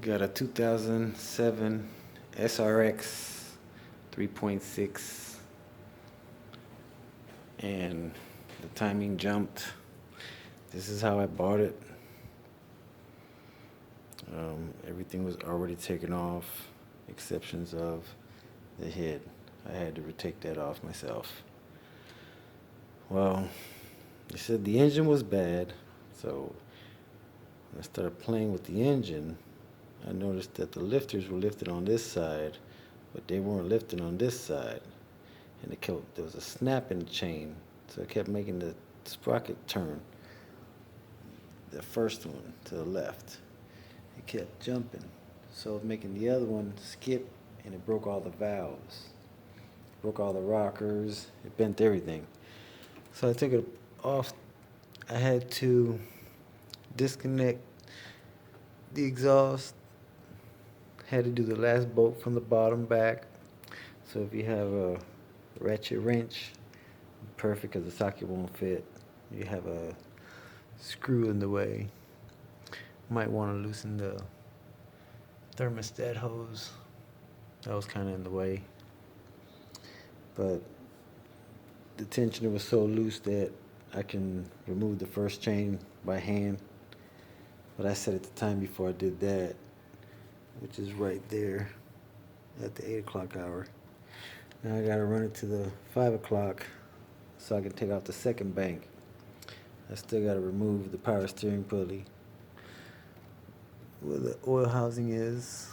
Got a 2007 SRX 3.6, and the timing jumped. This is how I bought it. Everything was already taken off, exceptions of the head. I had to retake that off myself. Well, they said the engine was bad, so when I started playing with the engine, I noticed that the lifters were lifted on this side, but they weren't lifted on this side. And there was a snap in the chain, so it kept making the sprocket turn. The first one to the left. It kept jumping, so it was making the other one skip, and it broke all the valves. Broke all the rockers, it bent everything. So I took it off. I had to disconnect the exhaust. Had to do the last bolt from the bottom back. So if you have a ratchet wrench, perfect, because the socket won't fit. You have a screw in the way. Might want to loosen the thermostat hose. That was kind of in the way. But the tensioner was so loose that I can remove the first chain by hand. But I set it the time before I did that, which is right there at the 8 o'clock hour. Now I gotta run it to the 5 o'clock so I can take out the second bank. I still gotta remove the power steering pulley where the oil housing is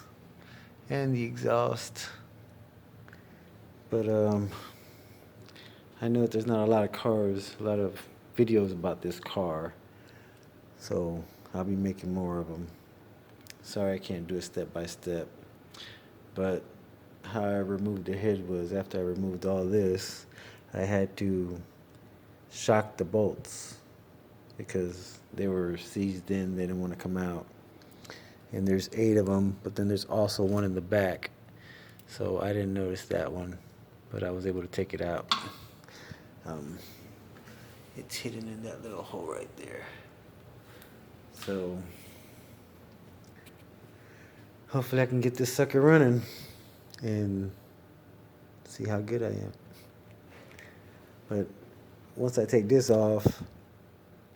and the exhaust. But I know that there's not a lot of videos about this car, so I'll be making more of them. Sorry I can't do it step by step, but how I removed the head was after I removed all this, I had to shock the bolts because they were seized in, they didn't want to come out. And there's 8 of them, but then there's also one in the back, so I didn't notice that one, but I was able to take it out. It's hidden in that little hole right there. So hopefully I can get this sucker running and see how good I am. But once I take this off,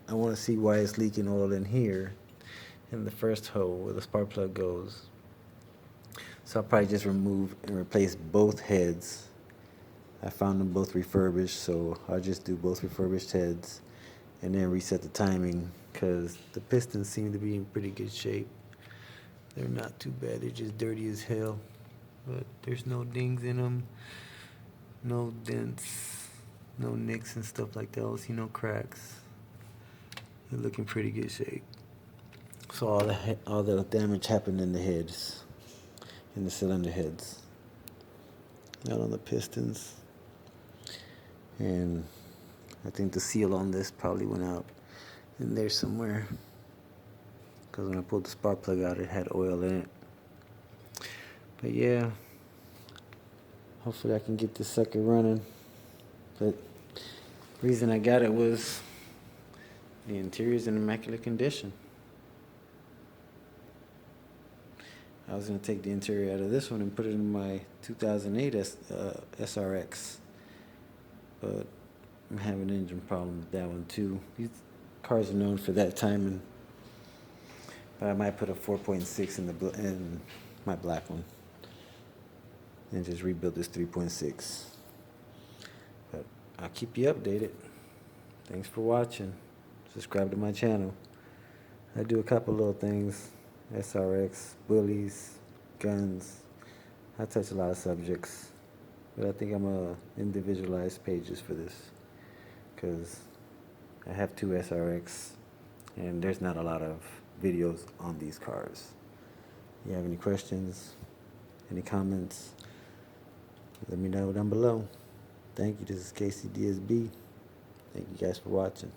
I want to see why it's leaking oil in here in the first hole where the spark plug goes. So I'll probably just remove and replace both heads. I found them both refurbished, so I'll just do both refurbished heads and then reset the timing, because the pistons seem to be in pretty good shape. They're not too bad, they're just dirty as hell, but there's no dings in them, no dents, no nicks and stuff like that. I don't see no cracks. They're looking pretty good shape. So all the damage happened in the heads, in the cylinder heads, not on the pistons. And I think the seal on this probably went out in there somewhere, because when I pulled the spark plug out, it had oil in it. But yeah, hopefully I can get this sucker running. But the reason I got it was the interior's in immaculate condition. I was going to take the interior out of this one and put it in my 2008 SRX. But I'm having an engine problem with that one too. These cars are known for that timing. But I might put a 4.6 in my black one and just rebuild this 3.6. But I'll keep you updated. Thanks for watching. Subscribe to my channel. I do a couple little things. SRX, bullies, guns. I touch a lot of subjects. But I think I'm going to individualize pages for this, because I have 2 SRX and there's not a lot of videos on these cars. If you have any questions, any comments, let me know down below. Thank you. This is KCDSB. Thank you guys for watching.